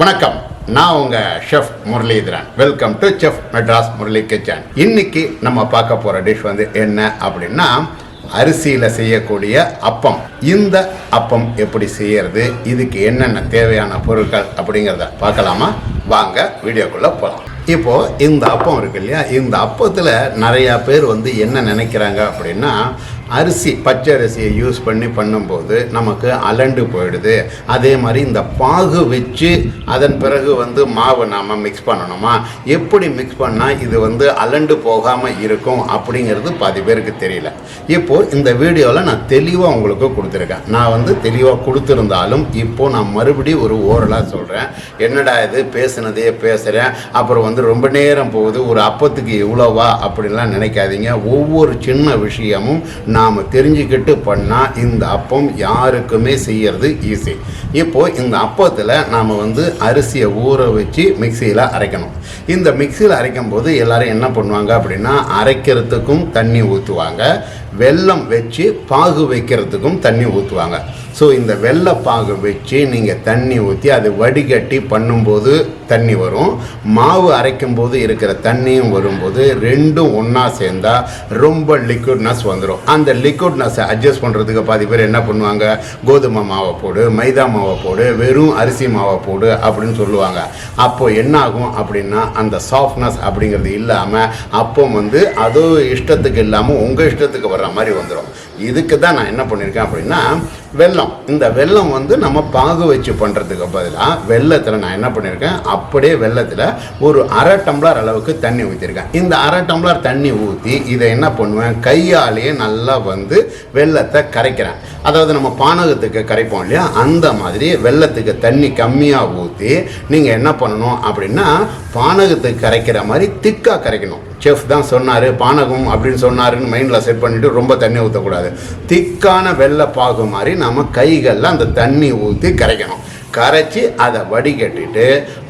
வணக்கம், நான் உங்கள் chef Muralitharan. Welcome to chef Madras Murali kitchen. இன்னைக்கு நம்ம பார்க்க போகிற டிஷ் என்ன அப்படின்னா அரிசியில் செய்யக்கூடிய அப்பம். இந்த அப்பம் எப்படி செய்யறது, இதுக்கு என்னென்ன தேவையான பொருட்கள் அப்படிங்கிறத பார்க்கலாமா? வாங்க வீடியோக்குள்ளே போகலாம். இப்போது இந்த அப்பம் இருக்கு இல்லையா, இந்த அப்பத்தில் நிறையா பேர் என்ன நினைக்கிறாங்க அப்படின்னா, அரிசி பச்சை அரிசியை யூஸ் பண்ணி பண்ணும்போது நமக்கு அலண்டு போயிடுது. அதே மாதிரி இந்த பாகு வச்சு அதன் பிறகு மாவை நாம் மிக்ஸ் பண்ணணுமா, எப்படி மிக்ஸ் பண்ணால் இது அலண்டு போகாமல் இருக்கும் அப்படிங்கிறது பாதி பேருக்கு தெரியல. இப்போது இந்த வீடியோவில் நான் தெளிவாக உங்களுக்கு கொடுத்துருக்கேன். நான் தெளிவாக கொடுத்துருந்தாலும் இப்போது நான் மறுபடியும் ஒரு ஓரலாக சொல்கிறேன். என்னடா இது பேசுனதே பேசுகிறேன், அப்புறம் ரொம்ப நேரம் போகுது, ஒரு அப்பத்துக்கு இவ்வளோவா அப்படின்லாம் நினைக்காதீங்க. ஒவ்வொரு சின்ன விஷயமும் நாம் தெரிஞ்சுக்கிட்டு பண்ணால் இந்த அப்பம் யாருக்குமே செய்யறது ஈஸி. இப்போது இந்த அப்பத்தில் நாம் அரிசியை ஊற வச்சு மிக்சியில் அரைக்கணும். இந்த மிக்சியில் அரைக்கும் போது எல்லாரும் என்ன பண்ணுவாங்க அப்படின்னா, அரைக்கிறதுக்கும் தண்ணி ஊற்றுவாங்க, வெல்லம் வச்சு பாகு வைக்கிறதுக்கும் தண்ணி ஊற்றுவாங்க. ஸோ இந்த வெள்ளை பாகு வச்சு நீங்கள் தண்ணி ஊற்றி அது வடிகட்டி பண்ணும்போது தண்ணி வரும், மாவு அரைக்கும் போது இருக்கிற தண்ணியும் வரும்போது ரெண்டும் ஒன்றா சேர்ந்தால் ரொம்ப லிக்விட்னஸ் வந்துடும். அந்த லிக்விட்னஸை அட்ஜஸ்ட் பண்ணுறதுக்கு பாதி பேர் என்ன பண்ணுவாங்க, கோதுமை மாவை போடு, மைதா மாவை போடு, வெறும் அரிசி மாவை போடு அப்படின்னு சொல்லுவாங்க. அப்போது என்ன ஆகும் அப்படின்னா, அந்த சாஃப்ட்னஸ் அப்படிங்கிறது இல்லாமல் அப்பம் அதோ இஷ்டத்துக்கு இல்லாமல் உங்கள் இஷ்டத்துக்கு வர்ற மாதிரி வந்துடும். இதுக்கு தான் நான் என்ன பண்ணியிருக்கேன் அப்படின்னா, வெல்லம். இந்த வெல்லம் நம்ம பாகு வச்சு பண்ணுறதுக்கு பதிலாக வெல்லத்தில் நான் என்ன பண்ணியிருக்கேன், அப்படியே வெல்லத்தில் ஒரு அரை டம்ளர் அளவுக்கு தண்ணி ஊற்றிருக்கேன். இந்த அரை டம்ளர் தண்ணி ஊற்றி இதை என்ன பண்ணுவேன், கையாலேயே நல்லா வெல்லத்தை கரைக்கிறேன். அதாவது நம்ம பானகத்துக்கு கரைப்போம் இல்லையா, அந்த மாதிரி வெல்லத்துக்கு தண்ணி கம்மியாக ஊற்றி நீங்கள் என்ன பண்ணணும் அப்படின்னா, பானகத்துக்கு கரைக்கிற மாதிரி திக்காக கரைக்கணும். செஃப் தான் சொன்னார், பானகம் அப்படின்னு சொன்னாருன்னு மைண்டில் செட் பண்ணிவிட்டு ரொம்ப தண்ணி ஊற்றக்கூடாது. திக்கான வெள்ளை பாகு மாதிரி நம்ம கைகளில் அந்த தண்ணி ஊற்றி கரைக்கணும். கரைச்சி அதை வடிகட்டிட்டு,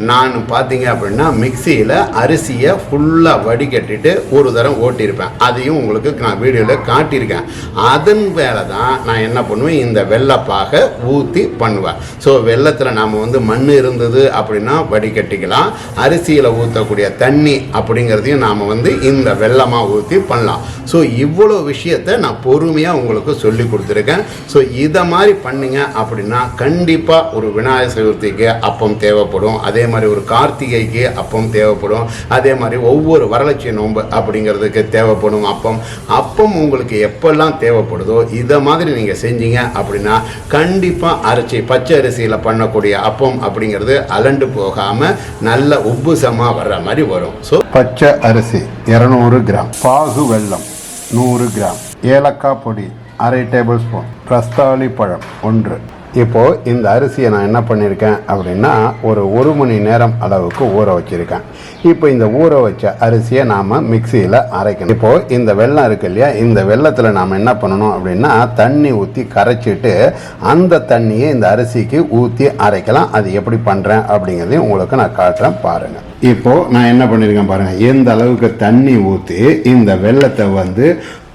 நான் பார்த்தீங்க அப்படின்னா மிக்சியில் அரிசியை ஃபுல்லாக வடிகட்டிட்டு ஒரு தரம் ஓட்டியிருப்பேன். அதையும் உங்களுக்கு நான் வீடியோவில் காட்டியிருக்கேன். அதன் மேலே தான் நான் என்ன பண்ணுவேன், இந்த வெள்ளைப்பாகை ஊற்றி பண்ணுவேன். ஸோ வெள்ளத்தில் நாம் மண் இருந்தது அப்படின்னா வடிகட்டிக்கலாம், அரிசியில் ஊற்றக்கூடிய தண்ணி அப்படிங்கிறதையும் நாம் இந்த வெள்ளமாக ஊற்றி பண்ணலாம். ஸோ இவ்வளோ விஷயத்தை நான் பொறுமையாக உங்களுக்கு சொல்லி கொடுத்துருக்கேன். ஸோ இதை மாதிரி பண்ணிங்க அப்படின்னா கண்டிப்பாக ஒரு விநாயகர் சதுர்த்திக்கு அப்பம் தேவைப்படும், அதே மாதிரி ஒரு கார்த்திகைக்கு அப்பம் தேவைப்படும், அதே மாதிரி ஒவ்வொரு வரலட்சுமி நோன்பு அப்படிங்கிறதுக்கு தேவைப்படும் அப்பம் உங்களுக்கு எப்பெல்லாம் தேவைப்படுதோ இதை மாதிரி நீங்கள் செஞ்சீங்க அப்படின்னா கண்டிப்பாக அரைச்சி பச்சை அரிசியில் பண்ணக்கூடிய அப்பம் அப்படிங்கிறது அலண்டு போகாமல் நல்ல உப்புசமாக வர்ற மாதிரி வரும். ஸோ பச்சை அரிசி 200 கிராம், பாகு வெல்லம் 100 கிராம், ஏலக்காய் பொடி அரை டேபிள் ஸ்பூன், ரஸ்தாளி பழம் 1. இப்போது இந்த அரிசியை நான் என்ன பண்ணியிருக்கேன் அப்படின்னா, ஒரு மணி நேரம் அளவுக்கு ஊற வச்சுருக்கேன். இப்போ இந்த ஊற வச்ச அரிசியை நாம் மிக்சியில் அரைக்கணும். இப்போது இந்த வெல்லம் இருக்குது இல்லையா, இந்த வெல்லத்தில் நாம் என்ன பண்ணணும் அப்படின்னா, தண்ணி ஊற்றி கரைச்சிட்டு அந்த தண்ணியை இந்த அரிசிக்கு ஊற்றி அரைக்கலாம். அது எப்படி பண்ணுறேன் அப்படிங்கிறதையும் உங்களுக்கு நான் காட்டுறேன், பாருங்கள். இப்போது நான் என்ன பண்ணியிருக்கேன் பாருங்கள், எந்த அளவுக்கு தண்ணி ஊற்றி இந்த வெல்லத்தை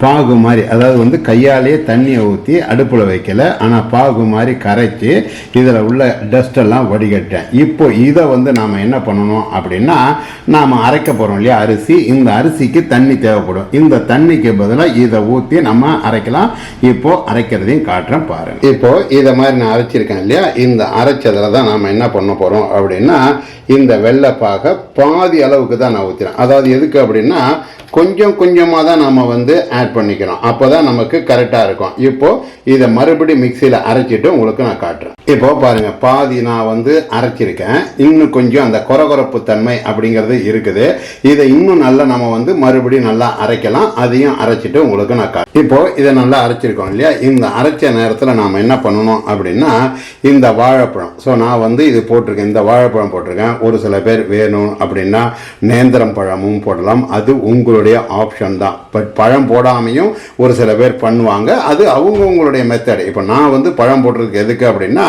பாகு மாதிரி, அதாவது கையாலேயே தண்ணியை ஊற்றி அடுப்பில் வைக்கல, ஆனால் பாகு மாதிரி கரைச்சி இதில் உள்ள டஸ்டெல்லாம் வடிகட்டேன். இப்போ இதை நாம் என்ன பண்ணணும் அப்படின்னா, நாம் அரைக்க போகிறோம் இல்லையா அரிசி, இந்த அரிசிக்கு தண்ணி தேவைப்படும். இந்த தண்ணிக்கு பதிலாக இதை ஊற்றி நம்ம அரைக்கலாம். இப்போது அரைக்கிறதையும் காட்டுறேன், பாருங்கள். இப்போது இதை மாதிரி நான் அரைச்சிருக்கேன் இல்லையா, இந்த அரைச்சதில் தான் நாம் என்ன பண்ண போகிறோம் அப்படின்னா, இந்த வெள்ளைப்பாகை பாதி அளவுக்கு தான் நான் ஊற்றுறேன். அதாவது எதுக்கு அப்படின்னா, கொஞ்சம் கொஞ்சமாக தான் நம்ம ஆட் பண்ணிக்கிறோம், அப்போ தான் நமக்கு கரெக்டாக இருக்கும். இப்போது இதை மறுபடியும் மிக்சியில் அரைச்சிட்டு உங்களுக்கு நான் காட்டுறேன். இப்போது பாருங்கள், பாதி நான் அரைச்சிருக்கேன். இன்னும் கொஞ்சம் அந்த கொரகொரப்பு தன்மை அப்படிங்கிறது இருக்குது. இதை இன்னும் நல்லா நம்ம மறுபடியும் நல்லா அரைக்கலாம். அதையும் அரைச்சிட்டு உங்களுக்கு நான் காட்டுறேன். இப்போது இதை நல்லா அரைச்சிருக்கோம் இல்லையா, இந்த அரைச்ச நேரத்தில் நாம் என்ன பண்ணணும் அப்படின்னா, இந்த வாழைப்பழம், ஸோ நான் இது போட்டிருக்கேன், இந்த வாழைப்பழம் போட்டிருக்கேன். ஒரு சில பேர் வேணும் அப்படின்னா நேந்திரம் பழமும் போடலாம், அது உங்களுடைய ஆப்ஷன் தான். பட் பழம் போடாமையும் ஒரு சில பேர் பண்ணுவாங்க, அது அவங்களுடைய மெத்தட். இப்போ நான் பழம் போடுறதுக்கு எதுக்கு அப்படின்னா,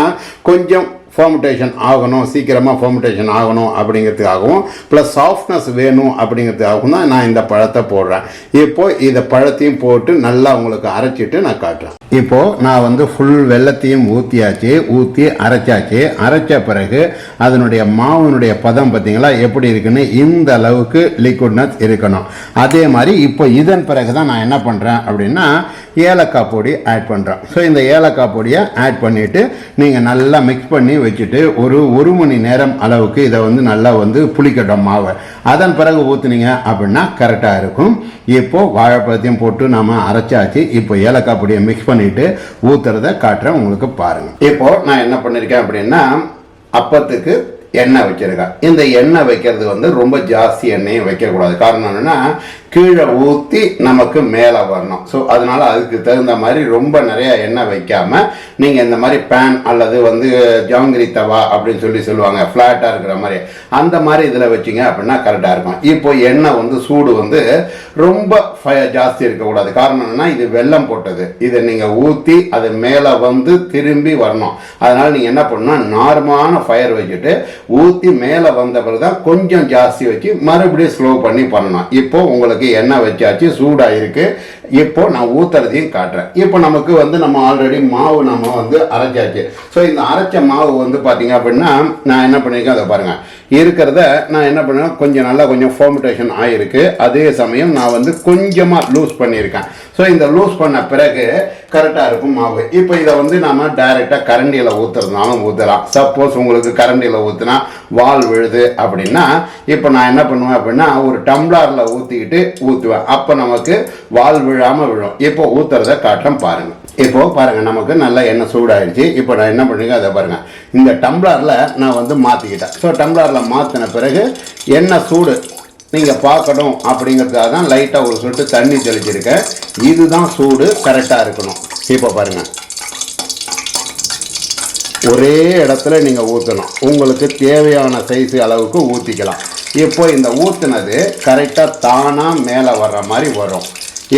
கொஞ்சம் ஃபர்மெண்டேஷன் ஆகணும், சீக்கிரமாக ஃபர்மெண்டேஷன் ஆகணும் அப்படிங்கிறதுக்காகவும் ப்ளஸ் சாஃப்ட்னஸ் வேணும் அப்படிங்கிறதுக்காகவும் தான் நான் இந்த பழத்தை போடுறேன். இப்போது இதை பழத்தையும் போட்டு நல்லா உங்களுக்கு அரைச்சிட்டு நான் காட்டுறேன். இப்போது நான் வந்து ஃபுல் வெல்லத்தையும் ஊற்றியாச்சு, ஊற்றி அரைச்சாச்சு. அரைச்ச பிறகு அதனுடைய மாவுனுடைய பதம் பார்த்திங்களா எப்படி இருக்குன்னு, இந்த அளவுக்கு லிக்விட்னஸ் இருக்கணும். அதே மாதிரி இப்போ இதன் பிறகு தான் நான் என்ன பண்ணுறேன் அப்படின்னா ஏலக்காய் பொடி ஆட் பண்ணுறேன். ஸோ இந்த ஏலக்காய் பொடியை ஆட் பண்ணிவிட்டு நீங்கள் நல்லா மிக்ஸ் பண்ணி வச்சுட்டு ஒரு மணி நேரம் அளவுக்கு இதை வந்து நல்லா வந்து புளிக்கட்டும் மாவை. அதன் பிறகு ஊற்றுனீங்க அப்படின்னா கரெக்டாக இருக்கும். இப்போது வாழைப்பழத்தையும் போட்டு நாம் அரைச்சாச்சு. இப்போ ஏலக்காய் பொடியை மிக்ஸ் பண்ணிட்டு ஊத்துறத காட்டுறேன் உங்களுக்கு பாருங்க. இப்போ நான் என்ன பண்ணிருக்கேன் அப்படின்னா அப்பத்துக்கு எண்ணெய் வச்சிருக்கேன். இந்த எண்ணெய் வைக்கிறது வந்து ரொம்ப ஜாஸ்தி எண்ணெயும் வைக்கக்கூடாது. காரணம் என்னன்னா கீழே ஊற்றி நமக்கு மேலே வரணும். ஸோ அதனால அதுக்கு தகுந்த மாதிரி ரொம்ப நிறைய எண்ணெய் வைக்காம நீங்கள் இந்த மாதிரி பேன் அல்லது வந்து ஜாங்கிரி தவா அப்படின்னு சொல்லுவாங்க, ஃப்ளாட்டாக இருக்கிற மாதிரி, அந்த மாதிரி இதில் வச்சிங்க அப்படின்னா கரெக்டாக இருக்கும். இப்போ எண்ணெய் வந்து சூடு வந்து ரொம்ப ஜாஸ்தி இருக்கக்கூடாது. காரணம் என்னன்னா இது வெல்லம் போட்டது, இதை நீங்கள் ஊற்றி அது மேலே வந்து திரும்பி வரணும். அதனால் நீங்கள் என்ன பண்ணணும், நார்மலான ஃபயர் வச்சுட்டு ஊற்றி மேலே வந்த பிறகு தான் கொஞ்சம் ஜாஸ்தி வச்சு மறுபடியும் ஸ்லோ பண்ணி பண்ணணும். இப்போ உங்களுக்கு எண்ணெய் வச்சாச்சு, சூடாயிருக்கு. இப்போ நான் ஊத்துறதையும் காட்டுறேன். இப்போ நமக்கு வந்து நம்ம ஆல்ரெடி மாவு நம்ம வந்து அரைச்சாச்சு. ஸோ இந்த அரைச்ச மாவு வந்து பார்த்தீங்க அப்படின்னா நான் என்ன பண்ணியிருக்கேன் அதை பாருங்க. இருக்கிறத நான் என்ன பண்ணேன், கொஞ்சம் ஃபர்மெண்டேஷன் ஆகிருக்கு. அதே சமயம் நான் வந்து கொஞ்சமாக லூஸ் பண்ணியிருக்கேன். ஸோ இந்த லூஸ் பண்ண பிறகு கரெக்டாக இருக்கும் மாவு. இப்போ இதை வந்து நம்ம டைரெக்டாக கரண்டியில் ஊற்றுறதுனாலும் ஊற்றலாம். சப்போஸ் உங்களுக்கு கரண்டியில் ஊற்றுனா வால் விழுது அப்படின்னா இப்போ நான் என்ன பண்ணுவேன் அப்படின்னா ஒரு டம்ளரில் ஊற்றிக்கிட்டு ஊற்றுவேன். அப்போ நமக்கு வால் விழாமல் விழும். இப்போ ஊற்றுறத காட்டம் பாருங்கள். இப்போ பாருங்க, நமக்கு நல்லா எண்ணெய் சூடாயிடுச்சு. இப்போ நான் என்ன பண்ணுங்க அதை பாருங்க, இந்த டம்ளரில் நான் வந்து மாற்றிக்கிட்டேன். ஸோ டம்ளரில் மாற்றின பிறகு எண்ணெய் சூடு நீங்கள் பார்க்கணும் அப்படிங்கிறதுக்காக தான் லைட்டாக ஒரு சொட்டு தண்ணி தெளிச்சிருக்கேன். இதுதான் சூடு கரெக்டாக இருக்கணும். இப்போ பாருங்கள், ஒரே இடத்துல நீங்கள் ஊற்றணும். உங்களுக்கு தேவையான சைஸ் அளவுக்கு ஊற்றிக்கலாம். இப்போ இந்த ஊற்றுனது கரெக்டாக தானாக மேலே வர்ற மாதிரி வரும்.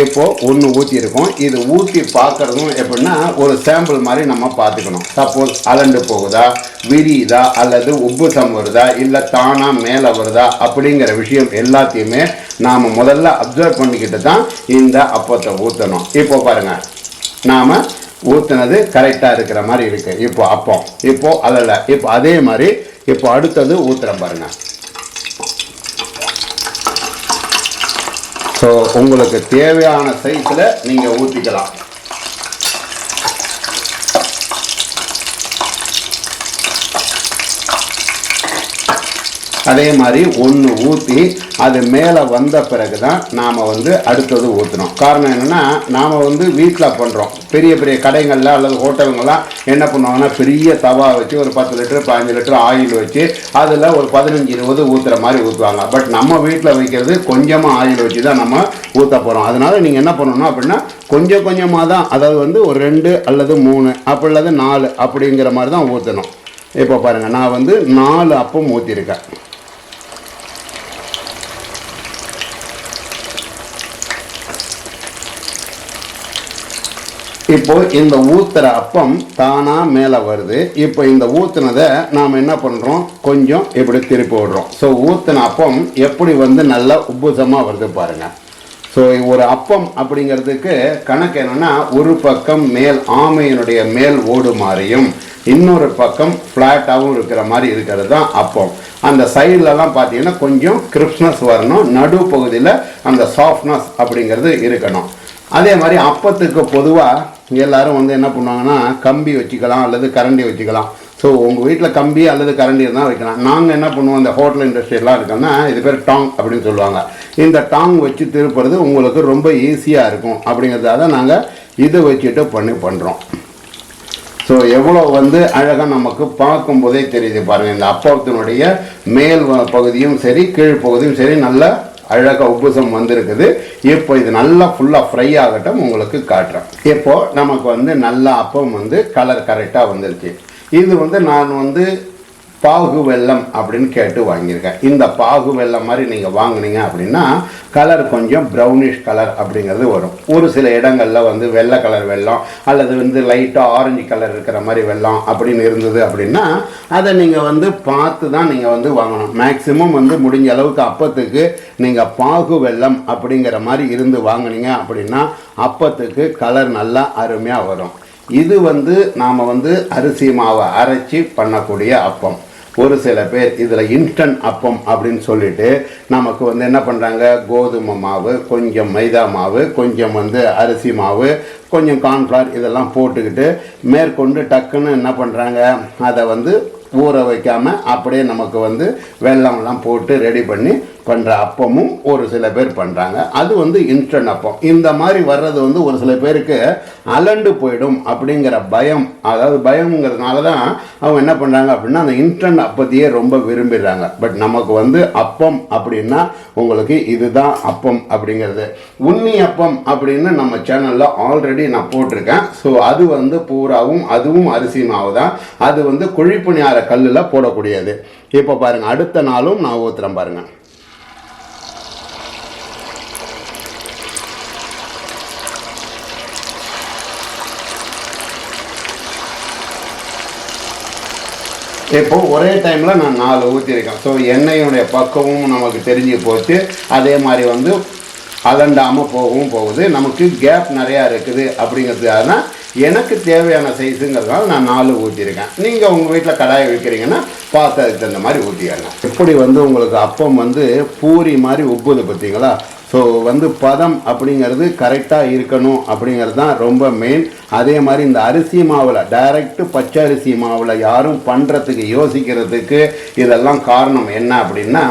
இப்போது ஒன்று ஊற்றிருக்கோம். இது ஊற்றி பார்க்குறதும் எப்படின்னா ஒரு சாம்பிள் மாதிரி நம்ம பார்த்துக்கணும். சப்போஸ் அலண்டு போகுதா, விரியுதா, அல்லது உப்புசம் வருதா, இல்லை தானாக மேலே வருதா அப்படிங்கிற விஷயம் எல்லாத்தையுமே நாம் முதல்ல அப்சர்வ் பண்ணிக்கிட்டு தான் இந்த அப்பத்தை ஊற்றணும். இப்போ பாருங்கள், நாம் ஊற்றுனது கரெக்டாக இருக்கிற மாதிரி இருக்குது. இப்போ அப்பம் இப்போது அதில் இப்போ அதே மாதிரி இப்போ அடுத்தது ஊற்றுறேன் பாருங்கள். ஸோ உங்களுக்கு தேவையான சைஸில் நீங்கள் ஊற்றிக்கலாம். அதே மாதிரி ஒன்று ஊற்றி அது மேலே வந்த பிறகு தான் நாம் வந்து அடுத்தது ஊற்றணும். காரணம் என்னென்னா நாம் வந்து வீட்டில் பண்ணுறோம். பெரிய பெரிய கடைகளில் அல்லது ஹோட்டலுங்கள்லாம் என்ன பண்ணுவாங்கன்னா பெரிய தவா வச்சு ஒரு 10 லிட்டர் 15 லிட்டர் ஆயில் வச்சு அதில் ஒரு 15-20 ஊற்றுற மாதிரி ஊற்றுவாங்க. பட் நம்ம வீட்டில் வைக்கிறது கொஞ்சமாக ஆயில் வச்சு தான் நம்ம ஊற்ற போகிறோம். அதனால் நீங்கள் என்ன பண்ணணும் அப்படின்னா கொஞ்சம் கொஞ்சமாக தான், அதாவது வந்து ஒரு 2 அல்லது 3 அப்படி அல்லது 4 அப்படிங்கிற மாதிரி தான் ஊற்றணும். இப்போ பாருங்கள், நான் வந்து 4 அப்பம் ஊற்றிருக்கேன். இப்போ இந்த ஊத்துற அப்பம் தானா மேலே வருது. இப்போ இந்த ஊத்துனதை நாம் என்ன பண்ணுறோம், கொஞ்சம் இப்படி திருப்பி விடுறோம். ஸோ ஊத்துன அப்பம் எப்படி வந்து நல்லா உப்புசமாக வருது பாருங்கள். ஸோ ஒரு அப்பம் அப்படிங்கிறதுக்கு கணக்கு என்னென்னா ஒரு பக்கம் மேல் ஆமையினுடைய மேல் ஓடு மாதிரியும் இன்னொரு பக்கம் ஃப்ளாட்டாகவும் இருக்கிற மாதிரி இருக்கிறது தான் அப்பம். அந்த சைட்லலாம் பார்த்தீங்கன்னா கொஞ்சம் கிறிஸ்ப்னஸ் வரணும், நடு பகுதியில் அந்த சாஃப்ட்னஸ் அப்படிங்கிறது இருக்கணும். அதே மாதிரி அப்பத்துக்கு பொதுவாக எல்லாரும் வந்து என்ன பண்ணுவாங்கன்னா கம்பி வச்சுக்கலாம் அல்லது கரண்டி வச்சுக்கலாம். ஸோ உங்கள் வீட்டில் கம்பி அல்லது கரண்டி இருந்தால் வைக்கலாம். நாங்கள் என்ன பண்ணுவோம், இந்த ஹோட்டல் இண்டஸ்ட்ரியெல்லாம் இருக்கோம்னா இது பேர் டாங் அப்படின்னு சொல்லுவாங்க. இந்த டாங் வச்சு திருப்புறது உங்களுக்கு ரொம்ப ஈஸியாக இருக்கும் அப்படிங்கிறதால நாங்கள் இதை வச்சுட்டு பண்ணுறோம். ஸோ எவ்வளோ வந்து அழகாக நமக்கு பார்க்கும்போதே தெரியுது பாருங்கள். இந்த அப்பத்தினுடைய மேல் பகுதியும் சரி கீழ் பகுதியும் சரி நல்ல அழகாக உப்புசம் வந்திருக்குது. இப்போ இது நல்லா ஃபுல்லாக ஃப்ரை ஆகட்டும், உங்களுக்கு காட்டுறேன். இப்போது நமக்கு வந்து நல்லா அப்பம் வந்து கலர் கரெக்டாக வந்துருச்சு. இது வந்து நான் வந்து பாகு வெல்லம் அப்படின்னு கேட்டு வாங்கியிருக்கேன். இந்த பாகு வெல்லம் மாதிரி நீங்கள் வாங்கினீங்க அப்படின்னா கலர் கொஞ்சம் ப்ரௌனிஷ் கலர் அப்படிங்கிறது வரும். ஒரு சில இடங்களில் வந்து வெள்ளை கலர் வெல்லம் அல்லது வந்து லைட்டாக ஆரஞ்சு கலர் இருக்கிற மாதிரி வெல்லம் அப்படின்னு இருந்தது அப்படின்னா அதை நீங்கள் வந்து பார்த்து தான் நீங்கள் வந்து வாங்கணும். மேக்சிமம் வந்து முடிஞ்ச அளவுக்கு அப்பத்துக்கு நீங்கள் பாகு வெல்லம் அப்படிங்கிற மாதிரி இருந்து வாங்கினீங்க அப்படின்னா அப்பத்துக்கு கலர் நல்லா அருமையாக வரும். இது வந்து நாம் வந்து அரிசி மாவை அரைச்சி பண்ணக்கூடிய அப்பம். ஒரு சில பேர் இதில் இன்ஸ்டன்ட் அப்பம் அப்படின்னு சொல்லிட்டு நமக்கு வந்து என்ன பண்ணுறாங்க, கோதுமை மாவு, கொஞ்சம் மைதா மாவு, கொஞ்சம் வந்து அரிசி மாவு, கொஞ்சம் கார்ன்ஃப்ளவர் இதெல்லாம் போட்டுக்கிட்டு மேற்கொண்டு டக்குன்னு என்ன பண்ணுறாங்க, அதை வந்து ஊற வைக்காமல் அப்படியே நமக்கு வந்து வெல்லம்லாம் போட்டு ரெடி பண்ணி பண்ணுற அப்பமும் ஒரு சில பேர் பண்ணுறாங்க. அது வந்து இன்ஸ்டன்ட் அப்பம். இந்த மாதிரி வர்றது வந்து ஒரு சில பேருக்கு அலண்டு போயிடும் அப்படிங்கிற பயம், அதாவது பயம்ங்கிறதுனால தான் அவங்க என்ன பண்ணுறாங்க அப்படின்னா அந்த இன்ஸ்டன்ட் அப்பத்தையே ரொம்ப விரும்பிடுறாங்க. பட் நமக்கு வந்து அப்பம் அப்படின்னா உங்களுக்கு இதுதான் அப்பம் அப்படிங்கிறது. உண்ணி அப்பம் அப்படின்னு நம்ம சேனலில் ஆல்ரெடி நான் போட்டிருக்கேன். ஸோ அது வந்து பூராவும் அதுவும் அரிசி மாவு தான். அது வந்து குழிப்புணியார கல்லில் போடக்கூடியது. இப்போ பாருங்கள், அடுத்த நாளும் நான் ஊற்றுறேன் பாருங்கள். இப்போ ஒரே டைமில் நான் 4 ஊற்றிருக்கேன். ஸோ எண்ணெயுடைய பக்கமும் நமக்கு தெரிஞ்சு போச்சு. அதே மாதிரி வந்து அலண்டாமல் போகவும் போகுது. நமக்கு கேப் நிறையா இருக்குது அப்படிங்கிறதுக்காக தான் எனக்கு தேவையான சைஸுங்கிறதுனால நான் 4 ஊற்றிருக்கேன். நீங்கள் உங்கள் வீட்டில் கடாயை வைக்கிறீங்கன்னா பார்த்து அதுக்கு தகுந்த மாதிரி ஊற்றிக்கணும். எப்படி வந்து உங்களுக்கு அப்பம் வந்து பூரி மாதிரி உப்புது பார்த்தீங்களா? ஸோ வந்து பதம் அப்படிங்கிறது கரெக்டாக இருக்கணும் அப்படிங்கிறது தான் ரொம்ப மெயின். அதே மாதிரி இந்த அரிசி மாவில் டைரெக்டு பச்சை அரிசி மாவில் யாரும் பண்ணுறதுக்கு யோசிக்கிறதுக்கு இதெல்லாம் காரணம் என்ன அப்படின்னா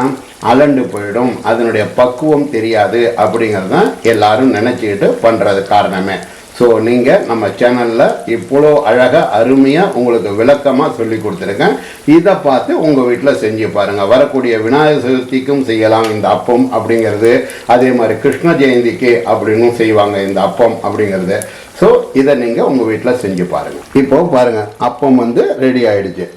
அலண்டு போயிடும், அதனுடைய பக்குவம் தெரியாது அப்படிங்கிறது தான் எல்லாரும் நினச்சிக்கிட்டு பண்ணுறது காரணமே. ஸோ நீங்கள் நம்ம சேனலில் இவ்வளோ அழகாக அருமையாக உங்களுக்கு விளக்கமாக சொல்லி கொடுத்துருக்கேன். இதை பார்த்து உங்கள் வீட்டில் செஞ்சு பாருங்கள். வரக்கூடிய விநாயகர் சதுர்த்திக்கும் செய்யலாம் இந்த அப்பம் அப்படிங்கிறது. அதே மாதிரி கிருஷ்ண ஜெயந்திக்கு அப்படின்னு செய்வாங்க இந்த அப்பம் அப்படிங்கிறது. ஸோ இதை நீங்கள் உங்கள் வீட்டில் செஞ்சு பாருங்கள். இப்போது பாருங்கள், அப்பம் வந்து ரெடி ஆகிடுச்சு.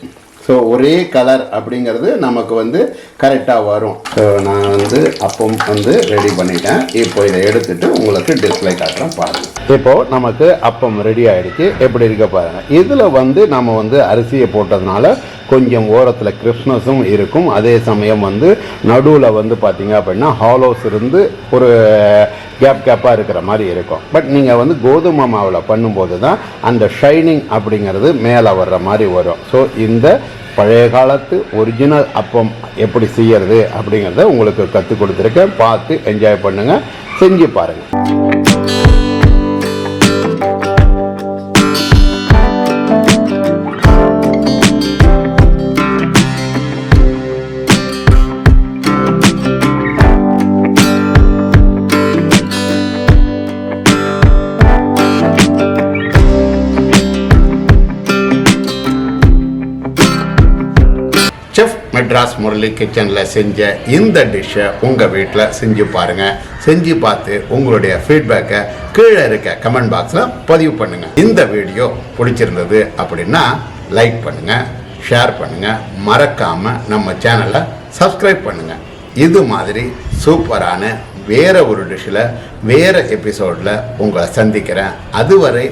ஸோ ஒரே கலர் அப்படிங்கிறது நமக்கு வந்து கரெக்டாக வரும். ஸோ நான் வந்து அப்பம் வந்து ரெடி பண்ணிட்டேன். இப்போ இதை எடுத்துகிட்டு உங்களுக்கு டிஸ்பிளே காட்டுறேன் பாருங்கள். இப்போது நமக்கு அப்பம் ரெடி ஆகிடுச்சு. எப்படி இருக்க பாருங்கள். இதில் வந்து நம்ம வந்து அரிசியை போட்டதுனால கொஞ்சம் ஓரத்தில் கிறிஸ்மஸும் இருக்கும். அதே சமயம் வந்து நடுவில் வந்து பார்த்திங்க அப்படின்னா ஹாலோஸ் இருந்து ஒரு கேப்பாக இருக்கிற மாதிரி இருக்கும். பட் நீங்கள் வந்து கோதுமை மாவில் பண்ணும்போது தான் அந்த ஷைனிங் அப்படிங்கிறது மேலே வர்ற மாதிரி வரும். ஸோ இந்த பழைய காலத்து ஒரிஜினல் அப்பம் எப்படி செய்யறது அப்படிங்கிறத உங்களுக்கு கற்றுக் கொடுத்துருக்கேன். பார்த்து என்ஜாய் பண்ணுங்கள், செஞ்சு பாருங்கள். செஃப் மெட்ராஸ் முரளி கிச்சனில் செஞ்ச இந்த டிஷ்ஷை உங்கள் வீட்டில் செஞ்சு பாருங்கள். செஞ்சு பார்த்து உங்களுடைய ஃபீட்பேக்கை கீழே இருக்க கமெண்ட் பாக்ஸில் பதிவு பண்ணுங்கள். இந்த வீடியோ பிடிச்சிருந்தது அப்படின்னா லைக் பண்ணுங்கள், ஷேர் பண்ணுங்கள், மறக்காமல் நம்ம சேனலை சப்ஸ்கிரைப் பண்ணுங்கள். இது மாதிரி சூப்பரான வேறு ஒரு டிஷ்ஷில் வேறு எபிசோடில் உங்களை சந்திக்கிறேன். அதுவரை